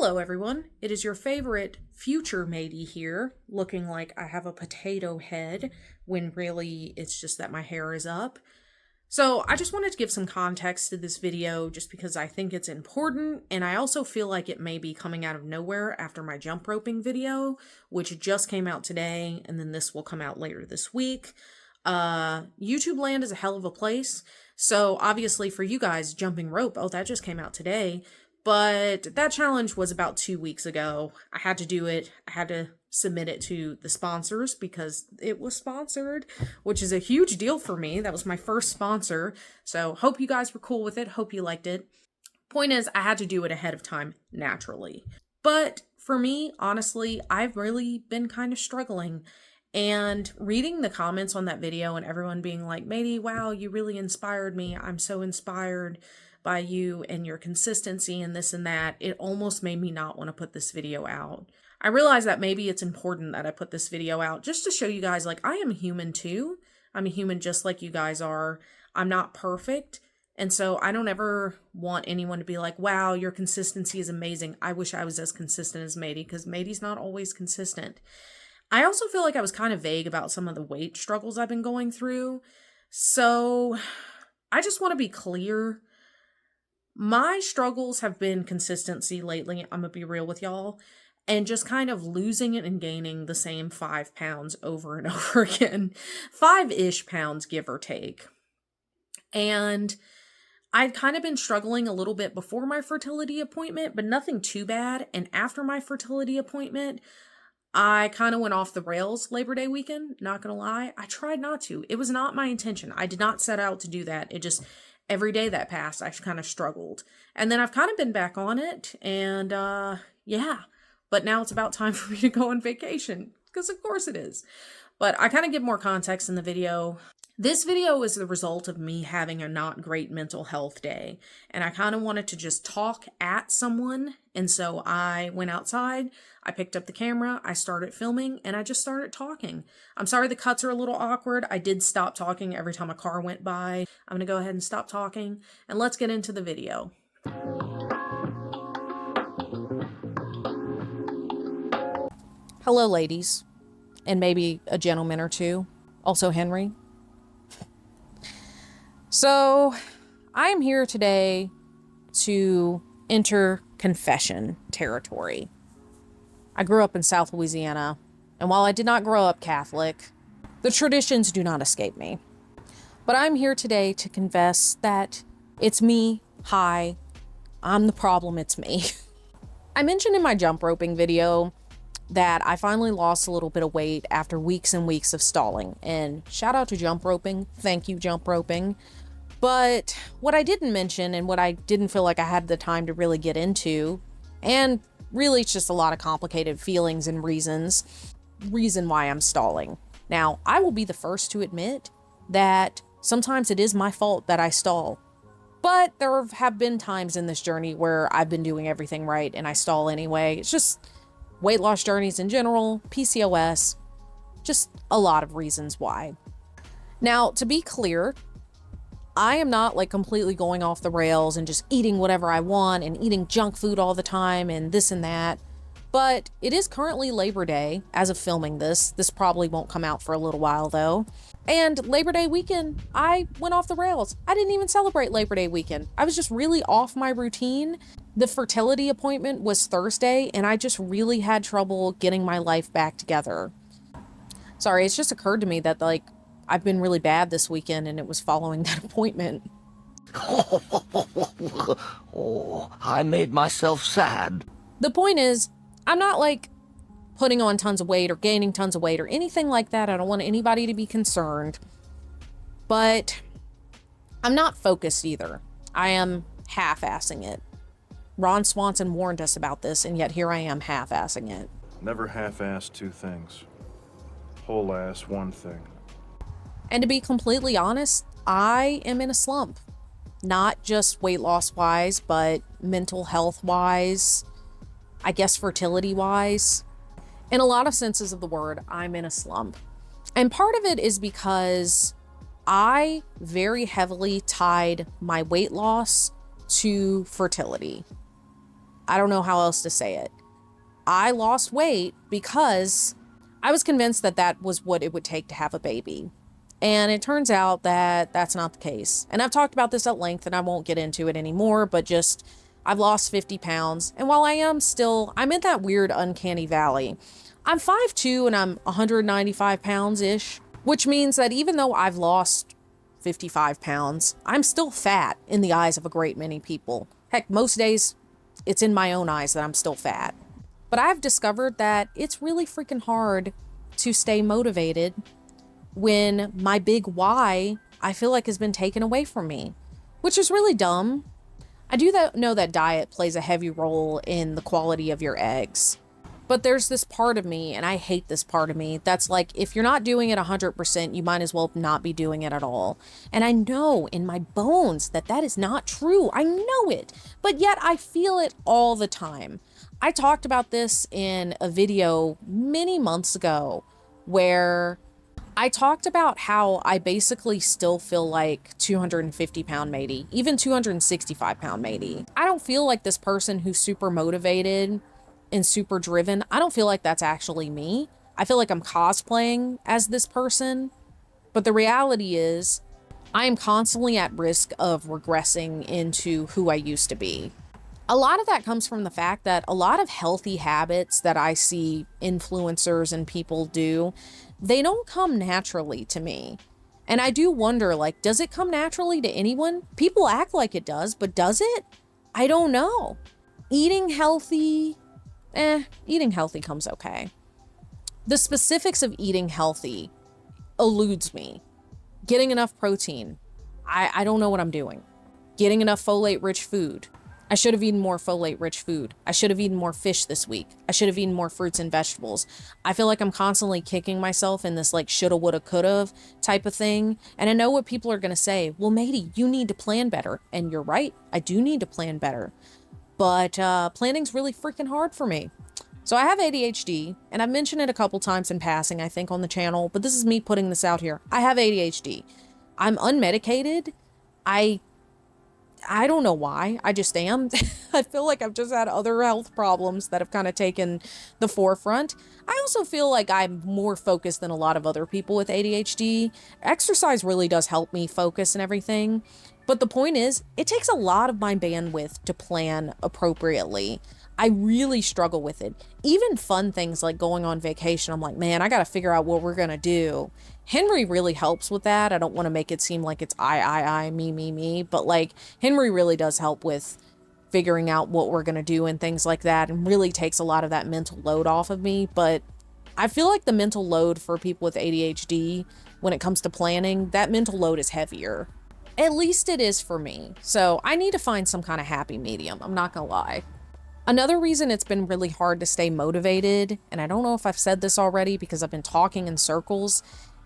Hello everyone, it is your favorite future matey here, looking like I have a potato head when really it's just that my hair is up. So I just wanted to give some context to this video just because I think it's important, and I also feel like it may be coming out of nowhere after my jump roping video, which just came out today, and then this will come out later this week. YouTube land is a hell of a place, so obviously for you guys, jumping rope, oh, that just came out today. But that challenge was about 2 weeks ago. I had to do it. I had to submit it to the sponsors because it was sponsored, which is a huge deal for me. That was my first sponsor. So hope you guys were cool with it. Hope you liked it. Point is, I had to do it ahead of time naturally. But for me, honestly, I've really been kind of struggling. And reading the comments on that video and everyone being like, Matey, wow, you really inspired me. I'm so inspired by you and your consistency and this and that, it almost made me not want to put this video out. I realize that maybe it's important that I put this video out just to show you guys, like, I am human too. I'm a human just like you guys are. I'm not perfect. And so I don't ever want anyone to be like, wow, your consistency is amazing. I wish I was as consistent as Matey, because Matey's not always consistent. I also feel like I was kind of vague about some of the weight struggles I've been going through. So I just want to be clear. My struggles have been consistency lately, I'm gonna be real with y'all, and just kind of losing it and gaining the same 5 pounds over and over again. 5-ish pounds, give or take. And I'd kind of been struggling a little bit before my fertility appointment, but nothing too bad. And after my fertility appointment, I kind of went off the rails Labor Day weekend, not gonna lie. I tried not to. It was not my intention. I did not set out to do that. It just... every day that passed, I kind of struggled. And then I've kind of been back on it, and yeah. But now it's about time for me to go on vacation, because of course it is. But I kind of give more context in the video. This video is the result of me having a not great mental health day, and I kind of wanted to just talk at someone, and so I went outside, I picked up the camera, I started filming, and I just started talking. I'm sorry the cuts are a little awkward. I did stop talking every time a car went by. I'm gonna go ahead and stop talking, and let's get into the video. Hello, ladies, and maybe a gentleman or two. Also, Henry. So, I'm here today to enter confession territory. I grew up in South Louisiana, and while I did not grow up Catholic, the traditions do not escape me. But I'm here today to confess that it's me. Hi, I'm the problem, it's me. I mentioned in my jump roping video that I finally lost a little bit of weight after weeks and weeks of stalling. And shout out to jump roping. Thank you, jump roping. But what I didn't mention, and what I didn't feel like I had the time to really get into, and really it's just a lot of complicated feelings and reason why I'm stalling. Now, I will be the first to admit that sometimes it is my fault that I stall. But there have been times in this journey where I've been doing everything right and I stall anyway. It's just weight loss journeys in general, PCOS, just a lot of reasons why. Now, to be clear, I am not like completely going off the rails and just eating whatever I want and eating junk food all the time and this and that. But it is currently Labor Day as of filming this. This probably won't come out for a little while though. And Labor Day weekend, I went off the rails. I didn't even celebrate Labor Day weekend. I was just really off my routine. The fertility appointment was Thursday, and I just really had trouble getting my life back together. Sorry, it's just occurred to me that like I've been really bad this weekend, and it was following that appointment. Oh, I made myself sad. The point is, I'm not like putting on tons of weight or gaining tons of weight or anything like that. I don't want anybody to be concerned. But I'm not focused either. I am half-assing it. Ron Swanson warned us about this, and yet here I am half-assing it. Never half-ass two things. Whole-ass one thing. And to be completely honest, I am in a slump. Not just weight loss wise, but mental health wise, I guess fertility wise. In a lot of senses of the word, I'm in a slump. And part of it is because I very heavily tied my weight loss to fertility. I don't know how else to say it. I lost weight because I was convinced that that was what it would take to have a baby. And it turns out that that's not the case. And I've talked about this at length and I won't get into it anymore, but just I've lost 50 pounds. And while I'm in that weird uncanny valley. I'm 5'2" and I'm 195 pounds-ish, which means that even though I've lost 55 pounds, I'm still fat in the eyes of a great many people. Heck, most days it's in my own eyes that I'm still fat. But I've discovered that it's really freaking hard to stay motivated when my big why, I feel like, has been taken away from me, which is really dumb. I do know that diet plays a heavy role in the quality of your eggs. But there's this part of me, and I hate this part of me, that's like, if you're not doing it 100%, you might as well not be doing it at all. And I know in my bones that that is not true. I know it, but yet I feel it all the time. I talked about this in a video many months ago where I talked about how I basically still feel like 250 pound matey, even 265 pound matey. I don't feel like this person who's super motivated and super driven. I don't feel like that's actually me. I feel like I'm cosplaying as this person. But the reality is I am constantly at risk of regressing into who I used to be. A lot of that comes from the fact that a lot of healthy habits that I see influencers and people do, they don't come naturally to me. And I do wonder, like, does it come naturally to anyone? People act like it does, but does it? I don't know. Eating healthy comes okay. The specifics of eating healthy eludes me. Getting enough protein. I don't know what I'm doing. Getting enough folate-rich food. I should have eaten more folate-rich food. I should have eaten more fish this week. I should have eaten more fruits and vegetables. I feel like I'm constantly kicking myself in this like shoulda, woulda, coulda type of thing. And I know what people are going to say. Well, matey, you need to plan better. And you're right. I do need to plan better. But planning's really freaking hard for me. So I have ADHD, and I've mentioned it a couple times in passing, I think, on the channel, but this is me putting this out here. I have ADHD. I'm unmedicated. I don't know why. I just am. I feel like I've just had other health problems that have kind of taken the forefront. I also feel like I'm more focused than a lot of other people with ADHD. Exercise really does help me focus and everything. But the point is, it takes a lot of my bandwidth to plan appropriately. I really struggle with it. Even fun things like going on vacation, I'm like, man, I got to figure out what we're going to do. Henry really helps with that. I don't want to make it seem like it's I, me, but like Henry really does help with figuring out what we're going to do and things like that, and really takes a lot of that mental load off of me. But I feel like the mental load for people with ADHD, when it comes to planning, that mental load is heavier. At least it is for me. So I need to find some kind of happy medium. I'm not gonna lie. Another reason it's been really hard to stay motivated, and I don't know if I've said this already because I've been talking in circles,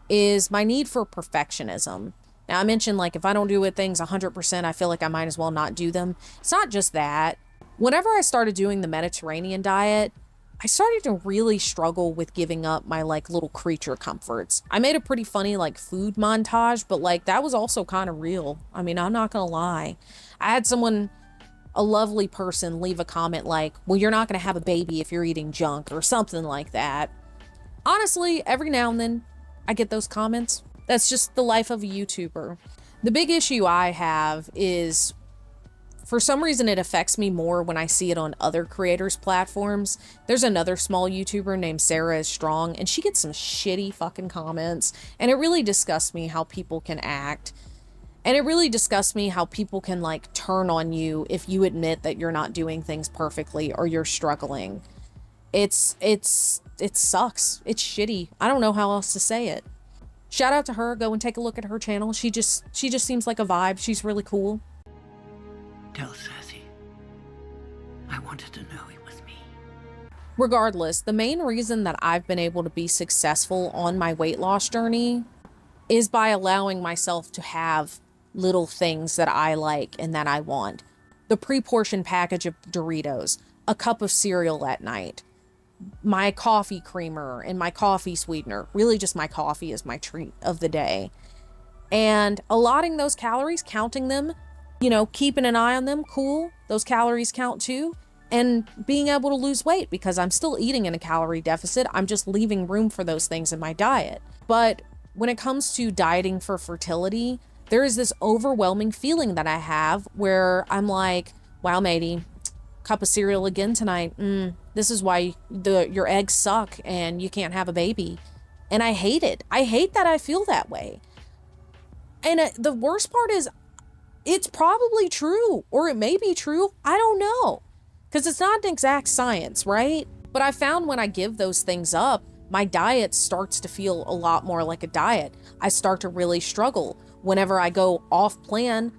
is my need for perfectionism. Now I mentioned, like, if I don't do it things 100%, I feel like I might as well not do them. It's not just that. Whenever I started doing the Mediterranean diet, I started to really struggle with giving up my like little creature comforts. I made a pretty funny like food montage, but like that was also kind of real. I mean, I'm not gonna lie. I had someone, a lovely person, leave a comment like, well, you're not gonna have a baby if you're eating junk or something like that. Honestly, every now and then I get those comments. That's just the life of a YouTuber. The big issue I have is, for some reason, it affects me more when I see it on other creators' platforms. There's another small YouTuber named Sarah is Strong, and she gets some shitty fucking comments, and it really disgusts me how people can act. And it really disgusts me how people can like turn on you if you admit that you're not doing things perfectly or you're struggling. It sucks. It's shitty. I don't know how else to say it. Shout out to her. Go and take a look at her channel. She just seems like a vibe. She's really cool. Tell Sassy. I wanted to know it was me. Regardless, the main reason that I've been able to be successful on my weight loss journey is by allowing myself to have little things that I like and that I want. The pre-portioned package of Doritos, a cup of cereal at night, my coffee creamer and my coffee sweetener. Really just my coffee is my treat of the day. And allotting those calories, counting them, you know, keeping an eye on them, cool. Those calories count too. and being able to lose weight because I'm still eating in a calorie deficit. I'm just leaving room for those things in my diet. But when it comes to dieting for fertility, there is this overwhelming feeling that I have where I'm like, wow, matey, cup of cereal again tonight. This is why your eggs suck and you can't have a baby. And I hate it. I hate that I feel that way. And the worst part is it's probably true, or it may be true. I don't know, because it's not an exact science, right? But I found when I give those things up, my diet starts to feel a lot more like a diet. I start to really struggle. Whenever I go off plan,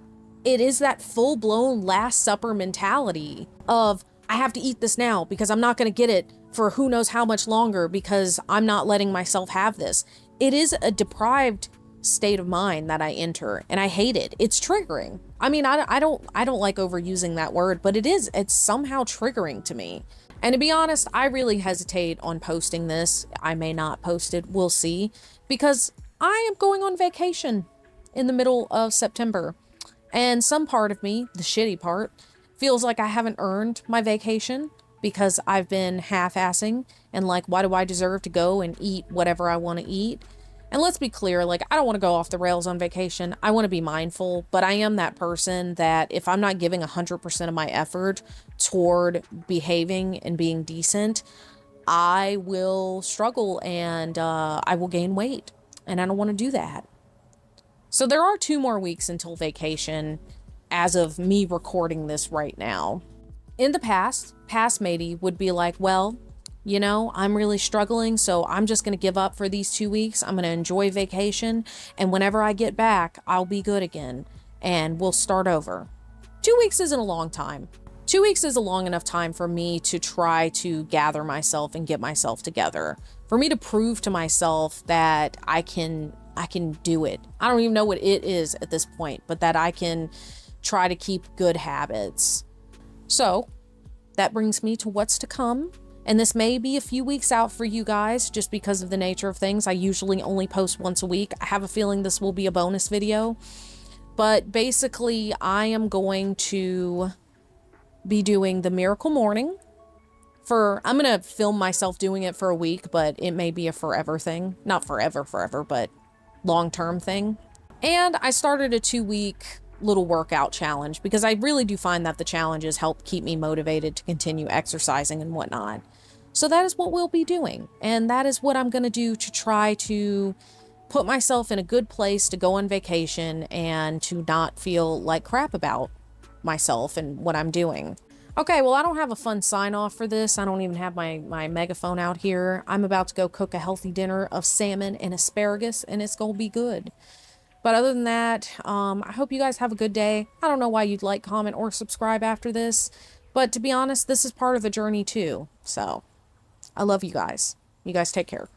it is that full-blown Last Supper mentality of, I have to eat this now because I'm not going to get it for who knows how much longer because I'm not letting myself have this. It is a deprived state of mind that I enter, and I hate it. It's triggering. I mean, I don't like overusing that word, but it's somehow triggering to me. And to be honest, I really hesitate on posting this. I may not post it, we'll see, because I am going on vacation in the middle of September. And some part of me, the shitty part, feels like I haven't earned my vacation because I've been half-assing and like, why do I deserve to go and eat whatever I want to eat? And let's be clear, like, I don't want to go off the rails on vacation. I want to be mindful, but I am that person that if I'm not giving 100% of my effort toward behaving and being decent, I will struggle and I will gain weight. And I don't want to do that. So there are 2 more weeks until vacation as of me recording this right now. In the past matey would be like, well, you know, I'm really struggling, so I'm just going to give up for these 2 weeks. I'm going to enjoy vacation, and whenever I get back, I'll be good again, and we'll start over. 2 weeks isn't a long time. 2 weeks is a long enough time for me to try to gather myself and get myself together. For me to prove to myself that I can do it. I don't even know what it is at this point, but that I can try to keep good habits. So that brings me to what's to come. And this may be a few weeks out for you guys just because of the nature of things. I usually only post once a week. I have a feeling this will be a bonus video. But basically, I am going to be doing the Miracle Morning. I'm going to film myself doing it for a week, but it may be a forever thing. Not forever, but long-term thing. And I started a 2-week little workout challenge because I really do find that the challenges help keep me motivated to continue exercising and whatnot. So that is what we'll be doing. And that is what I'm going to do to try to put myself in a good place to go on vacation and to not feel like crap about myself and what I'm doing. Okay, well, I don't have a fun sign off for this. I don't even have my megaphone out here. I'm about to go cook a healthy dinner of salmon and asparagus, and it's going to be good. But other than that, I hope you guys have a good day. I don't know why you'd like, comment, or subscribe after this. But to be honest, this is part of the journey too. So, I love you guys. You guys take care.